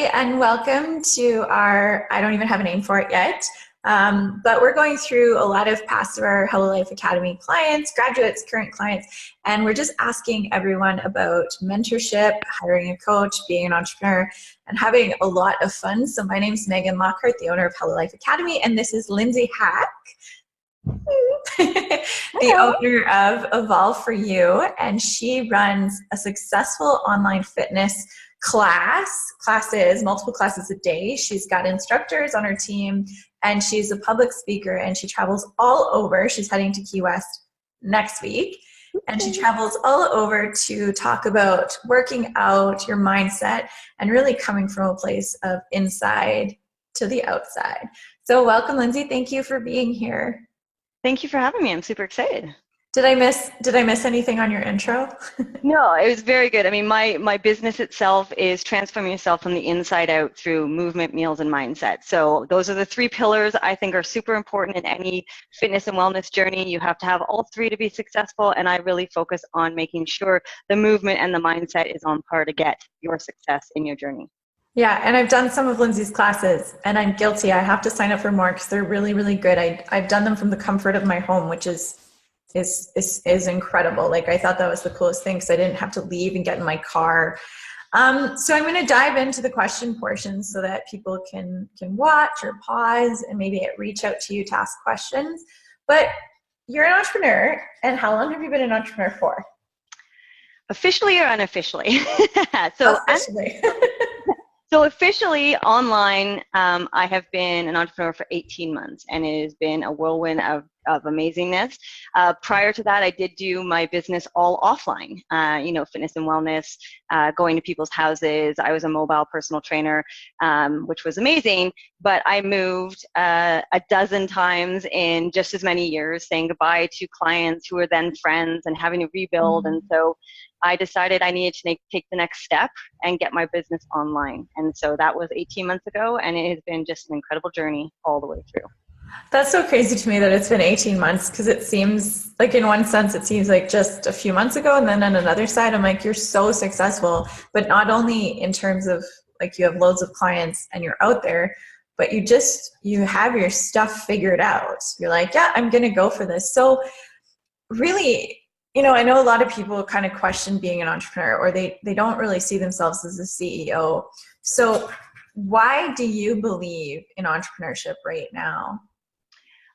everybody, and welcome to our, I don't even have a name for it yet, but we're going through a lot of past of our Hello Life Academy clients, graduates, current clients, and we're just asking everyone about mentorship, hiring a coach, being an entrepreneur, and having a lot of fun. So my name is Megan Lockhart, the owner of Hello Life Academy, and this is Lindsay Hack, the owner of Evolve for You, and she runs a successful online fitness classes, multiple classes a day. She's got instructors on her team, and she's a public speaker, and she travels all over. She's heading to Key West next week, and she travels all over to talk about working out, your mindset, and really coming from a place of inside to the outside. So welcome, Lindsay. Thank you for being here. Thank you for having me. I'm super excited. Did I miss anything on your intro? No, it was very good. I mean, my business itself is transforming yourself from the inside out through movement, meals, and mindset. So those are the three pillars I think are super important in any fitness and wellness journey. You have to have all three to be successful, and I really focus on making sure the movement and the mindset is on par to get your success in your journey. Yeah, and I've done some of Lindsay's classes, and I'm guilty. I have to sign up for more because they're really, really good. I've done them from the comfort of my home, which is incredible. Like, I thought that was the coolest thing because I didn't have to leave and get in my car. So I'm going to dive into the question portion so that people can watch or pause and maybe reach out to you to ask questions. But you're an entrepreneur, and how long have you been an entrepreneur for? Officially or unofficially? Officially. So officially online, I have been an entrepreneur for 18 months, and it has been a whirlwind of amazingness. Prior to that, I did do my business all offline, fitness and wellness, going to people's houses. I was a mobile personal trainer, which was amazing, but I moved a dozen times in just as many years, saying goodbye to clients who were then friends and having to rebuild. And so I decided I needed to take the next step and get my business online. And so that was 18 months ago, and it has been just an incredible journey all the way through. That's so crazy to me that it's been 18 months, because it seems like, in one sense, it seems like just a few months ago. And then on another side, I'm like, you're so successful, but not only in terms of like you have loads of clients and you're out there, but you have your stuff figured out. You're like, yeah, I'm going to go for this. So really, I know a lot of people kind of question being an entrepreneur, or they don't really see themselves as a CEO. So why do you believe in entrepreneurship right now?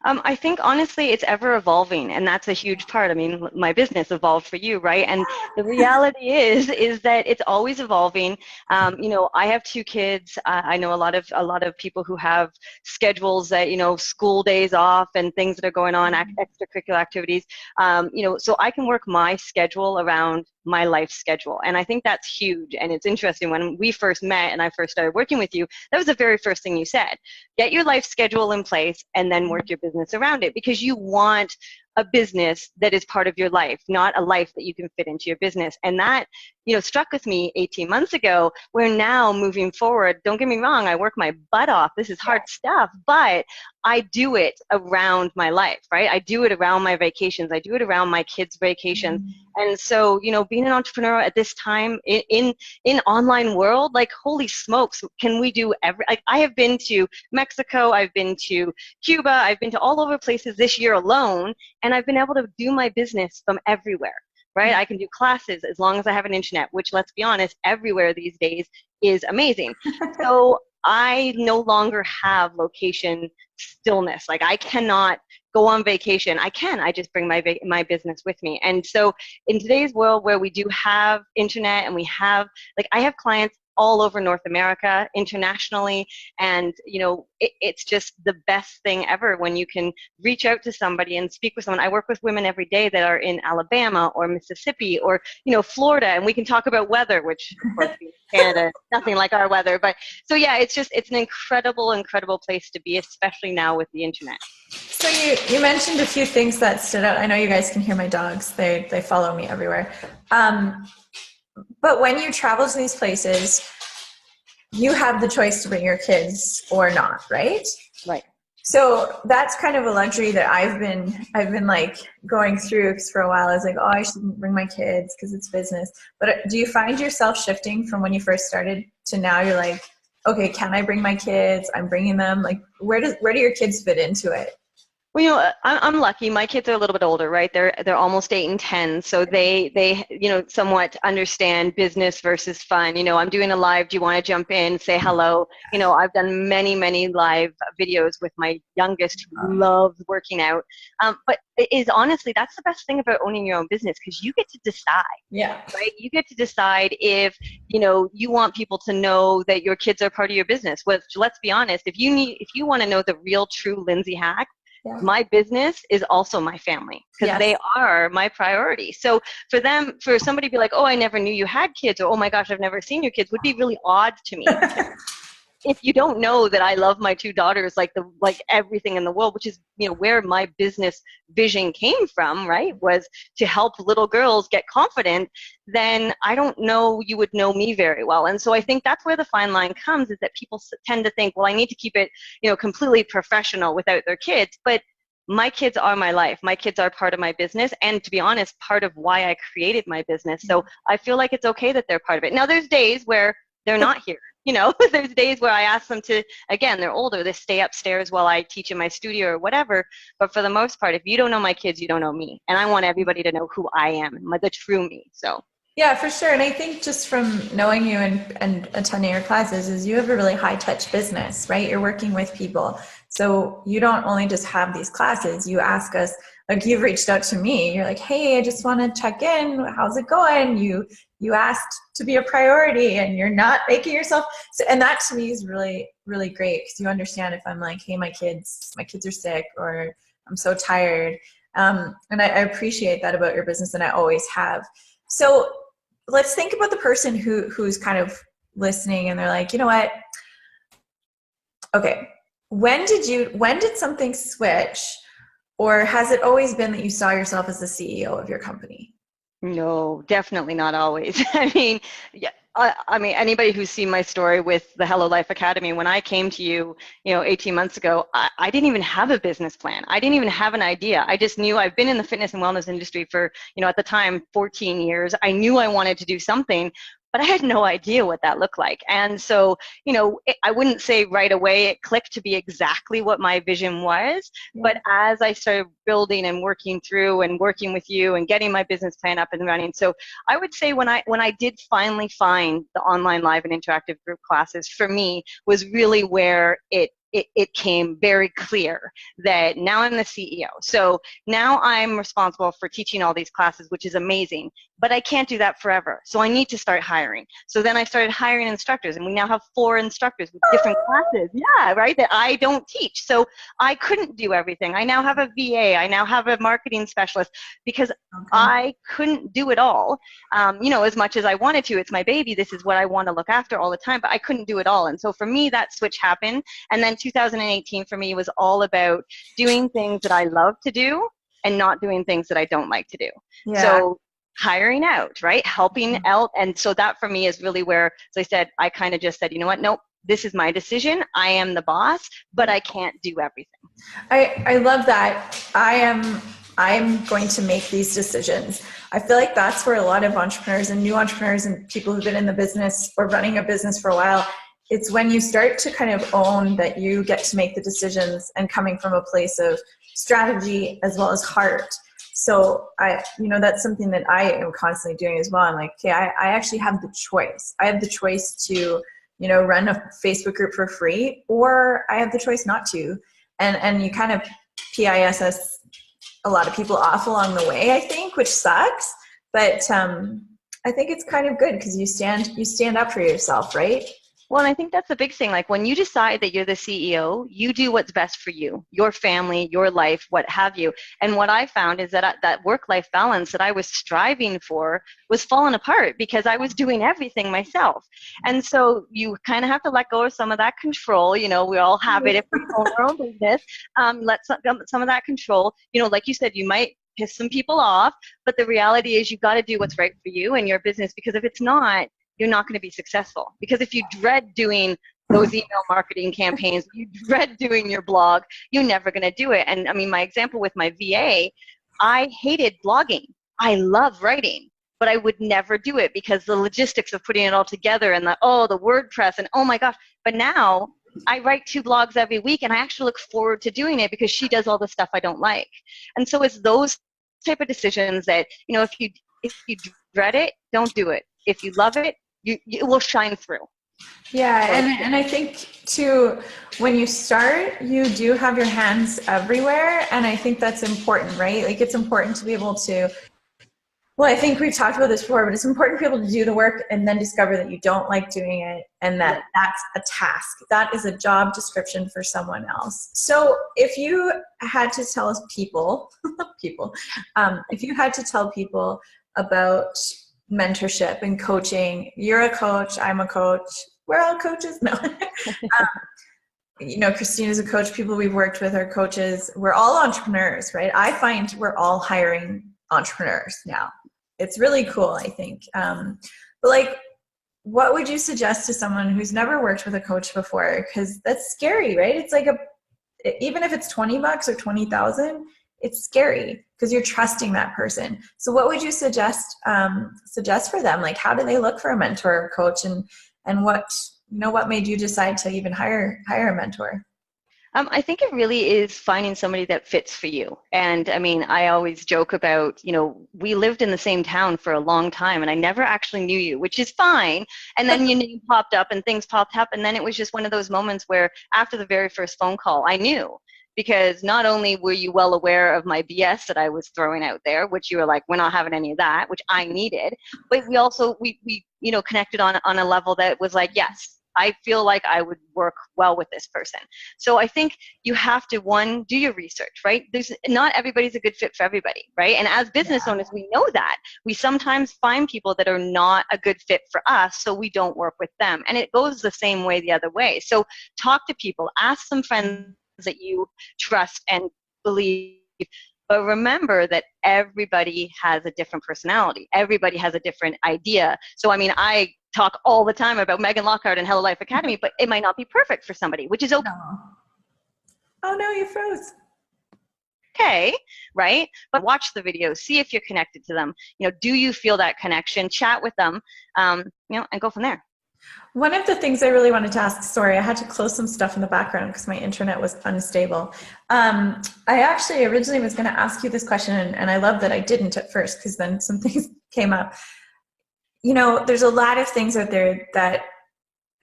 I think honestly it's ever evolving, and that's a huge part. I mean, my business evolved for you, right? And the reality is that it's always evolving. I have two kids. I know a lot of people who have schedules that, school days off and things that are going on, extracurricular activities. So I can work my schedule around my life schedule. And I think that's huge. And it's interesting, when we first met and I first started working with you, that was the very first thing you said: get your life schedule in place and then work your business around it, because you want a business that is part of your life, not a life that you can fit into your business. And that, struck with me 18 months ago, where now moving forward, don't get me wrong, I work my butt off. This is hard stuff, but I do it around my life, right? I do it around my vacations. I do it around my kids' vacations. And so, being an entrepreneur at this time in online world, like, holy smokes, can we do like, I have been to Mexico, I've been to Cuba, I've been to all over places this year alone, and I've been able to do my business from everywhere, right? I can do classes as long as I have an internet, which, let's be honest, everywhere these days is amazing. So I no longer have location stillness. Like, I cannot go on vacation. I just bring my business with me. And so in today's world, where we do have internet, and we have, like, I have clients all over North America, internationally, and it's just the best thing ever when you can reach out to somebody and speak with someone. I work with women every day that are in Alabama or Mississippi or Florida, and we can talk about weather, which of course in Canada, nothing like our weather. But so yeah, it's an incredible place to be, especially now with the internet. So you mentioned a few things that stood out. I know you guys can hear my dogs; they follow me everywhere. But when you travel to these places, you have the choice to bring your kids or not, right? Right. So that's kind of a luxury that I've been like going through, because for a while I was like, oh, I shouldn't bring my kids because it's business. But do you find yourself shifting from when you first started to now? You're like, okay, can I bring my kids? I'm bringing them. Like, where do your kids fit into it? Well, I'm lucky. My kids are a little bit older, right? They're almost 8 and 10, so they somewhat understand business versus fun. I'm doing a live. Do you want to jump in? Say hello. I've done many live videos with my youngest who loves working out. But it is honestly, that's the best thing about owning your own business, because you get to decide. Yeah. Right? You get to decide if you want people to know that your kids are part of your business. Which, let's be honest, if you want to know the real true Lindsay Hack, Yeah. my business is also my family, because Yes. they are my priority. So for somebody to be like, oh, I never knew you had kids, or oh my gosh, I've never seen your kids, would be really odd to me. If you don't know that I love my two daughters like everything in the world, which is where my business vision came from, right, was to help little girls get confident, then I don't know you would know me very well. And so I think that's where the fine line comes, is that people tend to think, well, I need to keep it completely professional without their kids. But my kids are my life. My kids are part of my business, and to be honest, part of why I created my business. So I feel like it's okay that they're part of it. Now, there's days where they're not here. There's days where I ask them to, again, they're older, they stay upstairs while I teach in my studio or whatever. But for the most part, if you don't know my kids, you don't know me. And I want everybody to know who I am, the true me. So. Yeah, for sure. And I think just from knowing you and attending your classes is you have a really high touch business, right? You're working with people. So you don't only just have these classes, you ask us, like you've reached out to me, you're like, hey, I just want to check in. How's it going? You asked to be a priority and you're not making yourself. So, and that to me is really, really great, because you understand if I'm like, hey, my kids are sick, or I'm so tired. And I appreciate that about your business, and I always have. So let's think about the person who's kind of listening and they're like, you know what? Okay. When did something switch, or has it always been that you saw yourself as the CEO of your company? No, definitely not always. I mean, yeah, I mean, anybody who's seen my story with the Hello Life Academy, when I came to you, 18 months ago, I didn't even have a business plan. I didn't even have an idea. I just knew I've been in the fitness and wellness industry for, at the time, 14 years. I knew I wanted to do something, but I had no idea what that looked like. And so, I wouldn't say right away it clicked to be exactly what my vision was. Yeah. But as I started building and working through and working with you and getting my business plan up and running, so I would say when I did finally find the online live and interactive group classes, for me was really where it came very clear that now I'm the CEO. So now I'm responsible for teaching all these classes, which is amazing, but I can't do that forever. So I need to start hiring. So then I started hiring instructors, and we now have 4 instructors with different classes. Yeah, right, that I don't teach. So I couldn't do everything. I now have a VA. I now have a marketing specialist, because I couldn't do it all. As much as I wanted to, it's my baby. This is what I want to look after all the time, but I couldn't do it all. And so for me, that switch happened. And then 2018 for me was all about doing things that I love to do and not doing things that I don't like to do. Yeah. So hiring out, right? Helping out. And so that for me is really where, as I said, I kind of just said, you know what? Nope, this is my decision. I am the boss, but I can't do everything. I love that. I'm going to make these decisions. I feel like that's where a lot of entrepreneurs and new entrepreneurs and people who've been in the business or running a business for a while, it's when you start to kind of own that you get to make the decisions, and coming from a place of strategy as well as heart. So that's something that I am constantly doing as well. I'm like, okay, I actually have the choice. I have the choice to, run a Facebook group for free, or I have the choice not to. And you kind of PISS a lot of people off along the way, I think, which sucks. But I think it's kind of good, because you stand up for yourself, right? Well, and I think that's the big thing. Like when you decide that you're the CEO, you do what's best for you, your family, your life, what have you. And what I found is that that work-life balance that I was striving for was falling apart, because I was doing everything myself. And so you kind of have to let go of some of that control. We all have it if we own our own business. Let some of that control, like you said, you might piss some people off, but the reality is you've got to do what's right for you and your business, because if it's not, you're not going to be successful. Because if you dread doing those email marketing campaigns, you dread doing your blog, you're never going to do it. And I mean, my example with my VA, I hated blogging. I love writing, but I would never do it because the logistics of putting it all together and the WordPress and oh my gosh, But now I write 2 blogs every week, and I actually look forward to doing it because she does all the stuff I don't like. And so it's those type of decisions that, if you dread it, don't do it. If you love it, it will shine through. Yeah, and I think too, when you start, you do have your hands everywhere, and I think that's important, right? Like, it's important to be able to, well, I think we've talked about this before, but it's important for people to do the work and then discover that you don't like doing it, and that that's a task. That is a job description for someone else. So if you had to tell us if you had to tell people about mentorship and coaching, you're a coach, I'm a coach, we're all coaches. No. Christina's a coach. People we've worked with are coaches. We're all entrepreneurs, right? I find we're all hiring entrepreneurs now. It's really cool, I think. But like, what would you suggest to someone who's never worked with a coach before? Because that's scary, right? It's like even if it's $20 or 20,000, it's scary because you're trusting that person. So what would you suggest for them? Like, how do they look for a mentor or coach, and what made you decide to even hire a mentor? I think it really is finding somebody that fits for you. And I mean, I always joke about, we lived in the same town for a long time and I never actually knew you, which is fine. And then your name popped up and things popped up. And then it was just one of those moments where after the very first phone call, I knew. Because not only were you well aware of my BS that I was throwing out there, which you were like, we're not having any of that, which I needed, but we also, we connected on a level that was like, yes, I feel like I would work well with this person. So I think you have to, one, do your research, right? Not everybody's a good fit for everybody, right? And as business owners, we know that. We sometimes find people that are not a good fit for us, so we don't work with them. And it goes the same way the other way. So talk to people, ask some friends that you trust and believe. But remember that everybody has a different personality. Everybody has a different idea. So, I mean, I talk all the time about Megan Lockhart and Hello Life Academy, but it might not be perfect for somebody, which is okay. No. Oh no, you froze. Okay, right? But watch the videos, see if you're connected to them. Do you feel that connection? Chat with them, and go from there. One of the things I really wanted to ask, sorry, I had to close some stuff in the background because my internet was unstable. I actually originally was going to ask you this question, and I love that I didn't at first because then some things came up. There's a lot of things out there that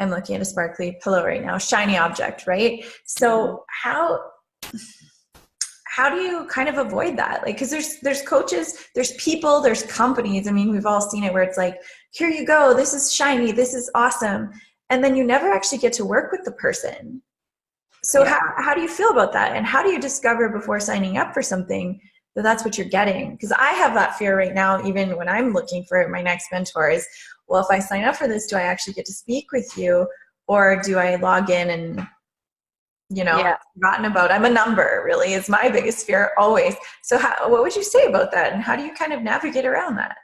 I'm looking at a sparkly pillow right now, shiny object, right? So how do you kind of avoid that? Like, because there's coaches, there's people, there's companies. I mean, we've all seen it where it's like, here you go, this is shiny, this is awesome. And then you never actually get to work with the person. So how do you feel about that? And how do you discover before signing up for something that that's what you're getting? Because I have that fear right now, even when I'm looking for my next mentor, is, well, if I sign up for this, do I actually get to speak with you? Or do I log in and forgotten about? I'm a number, really, is my biggest fear always. So what would you say about that? And how do you kind of navigate around that?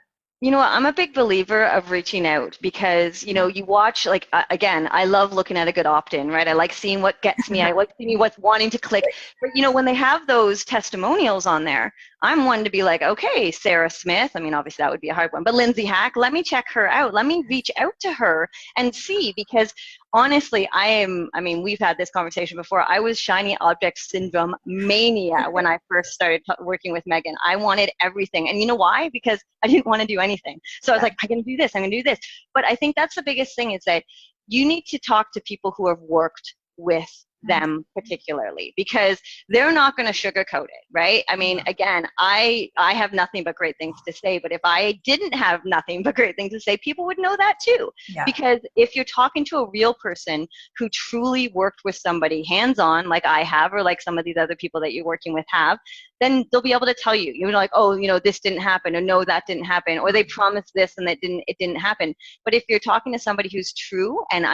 I'm a big believer of reaching out because, you watch, like, again, I love looking at a good opt-in, right? I like seeing what gets me. I like seeing what's wanting to click. But, when they have those testimonials on there, I'm one to be like, okay, Sarah Smith. I mean, obviously that would be a hard one, but Lindsay Hack, let me check her out. Let me reach out to her and see, because honestly, we've had this conversation before. I was shiny object syndrome mania when I first started working with Megan. I wanted everything. And you know why? Because I didn't want to do anything. So I was like, I'm going to do this. I'm going to do this. But I think that's the biggest thing, is that you need to talk to people who have worked with them particularly, because they're not going to sugarcoat it, right? I mean, again, I have nothing but great things to say, but if I didn't have nothing but great things to say, people would know that too. Yeah. Because if you're talking to a real person who truly worked with somebody hands-on, like I have, or like some of these other people that you're working with have, then they'll be able to tell you, you're like, oh, this didn't happen, or no, that didn't happen, or they promised this and it didn't happen. But if you're talking to somebody who's true and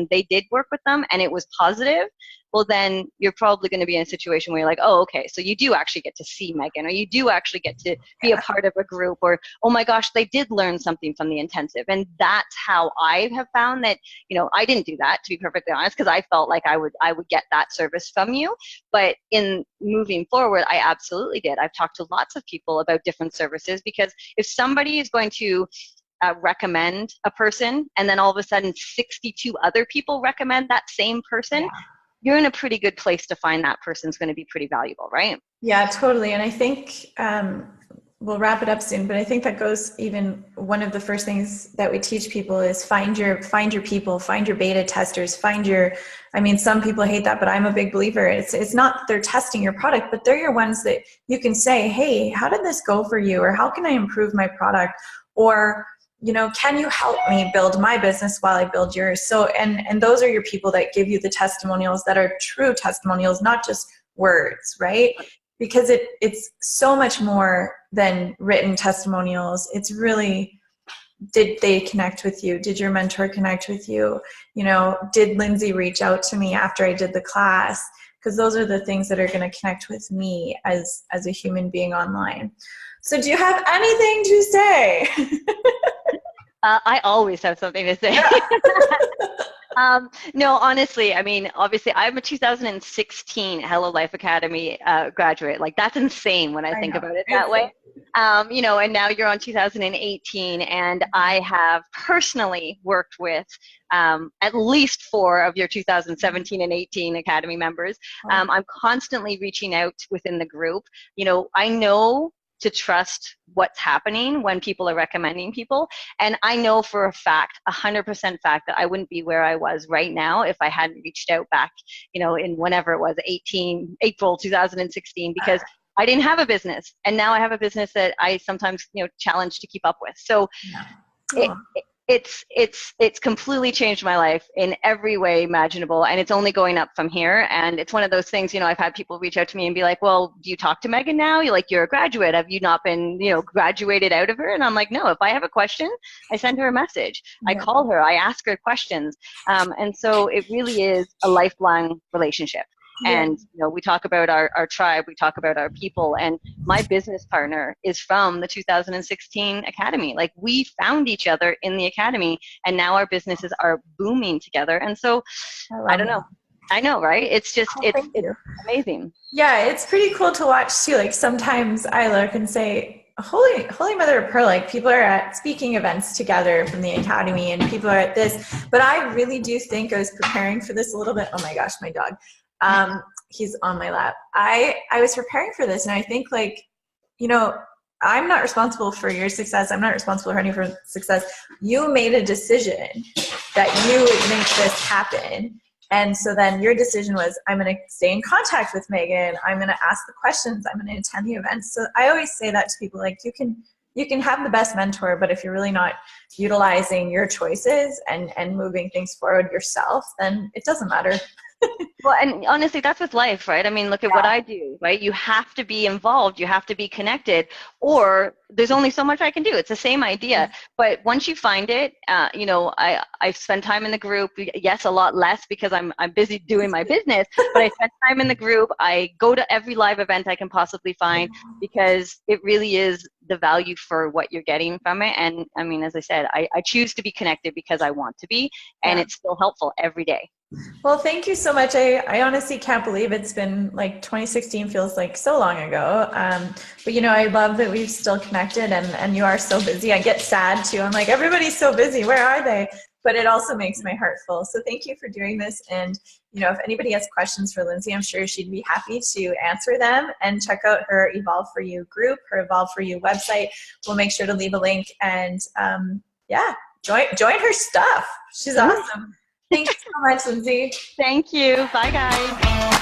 they did work with them and it was positive, well, then you're probably going to be in a situation where you're like, oh, okay, so you do actually get to see Megan, or you do actually get to be a part of a group, or, oh my gosh, they did learn something from the intensive. And that's how I have found that, I didn't do that, to be perfectly honest, because I felt like I would get that service from you. But in moving forward, I absolutely did. I've talked to lots of people about different services, because if somebody is going to recommend a person, and then all of a sudden 62 other people recommend that same person, you're in a pretty good place to find that person's going to be pretty valuable, right? Yeah, totally. And I think we'll wrap it up soon, but I think that goes, even one of the first things that we teach people is find your people, find your beta testers, I mean, some people hate that, but I'm a big believer. It's not they're testing your product, but they're your ones that you can say, hey, how did this go for you? Or how can I improve my product? Or, you know, can you help me build my business while I build yours? So, and those are your people that give you the testimonials that are true testimonials, not just words, right? Because it's so much more than written testimonials. It's really, did they connect with you? Did your mentor connect with you? You know, did Lindsay reach out to me after I did the class? Because those are the things that are going to connect with me as a human being online. So do you have anything to say? I always have something to say. No, honestly, I mean, obviously, I'm a 2016 Hello Life Academy graduate. Like, that's insane when I think about it that way. You know, and now you're on 2018, and I have personally worked with at least 4 of your 2017 and 18 Academy members. I'm constantly reaching out within the group. You know, I know to trust what's happening when people are recommending people. And I know for a fact, 100% fact, that I wouldn't be where I was right now if I hadn't reached out back, you know, in whenever it was, April 2016, because I didn't have a business. And now I have a business that I sometimes, you know, challenge to keep up with. So it's completely changed my life in every way imaginable, and it's only going up from here. And it's one of those things, you know, I've had people reach out to me and be like, well, do you talk to Megan now? You're a graduate. Have you not been, you know, graduated out of her? And I'm like, no, if I have a question, I send her a message. I call her, I ask her questions. And so it really is a lifelong relationship. And, you know, we talk about our tribe, we talk about our people, and my business partner is from the 2016 Academy. Like, we found each other in the Academy, and now our businesses are booming together. And so, I don't know. I know, right? It's just, it's amazing. Yeah, it's pretty cool to watch too. Like, sometimes I look and say, Holy Mother of Pearl, like, people are at speaking events together from the Academy, and people are at this, but I really do think I was preparing for this a little bit. Oh my gosh, my dog. He's on my lap. I was preparing for this, and I think, like, you know, I'm not responsible for your success. I'm not responsible for any of your success. You made a decision that you would make this happen. And so then your decision was, I'm going to stay in contact with Megan. I'm going to ask the questions. I'm going to attend the events. So I always say that to people, like, you can have the best mentor, but if you're really not utilizing your choices and moving things forward yourself, then it doesn't matter. Well, and honestly, that's with life, right? I mean, look at what I do, right? You have to be involved, you have to be connected, or there's only so much I can do. It's the same idea. But once you find it, you know, I spend time in the group. Yes, a lot less because I'm busy doing my business, but I spend time in the group. I go to every live event I can possibly find, because it really is the value for what you're getting from it. And I mean, as I said, I choose to be connected because I want to be, and it's still helpful every day. Well, thank you so much. I honestly can't believe it's been, like, 2016 feels like so long ago. But, you know, I love that we've still connected, and you are so busy. I get sad too. I'm like, everybody's so busy. Where are they? But it also makes my heart full. So thank you for doing this. And, you know, if anybody has questions for Lindsay, I'm sure she'd be happy to answer them. And check out her Evolve For You group, her Evolve For You website. We'll make sure to leave a link. And yeah, join her stuff. She's awesome. Thanks so much, Lindsay. Thank you. Bye, guys.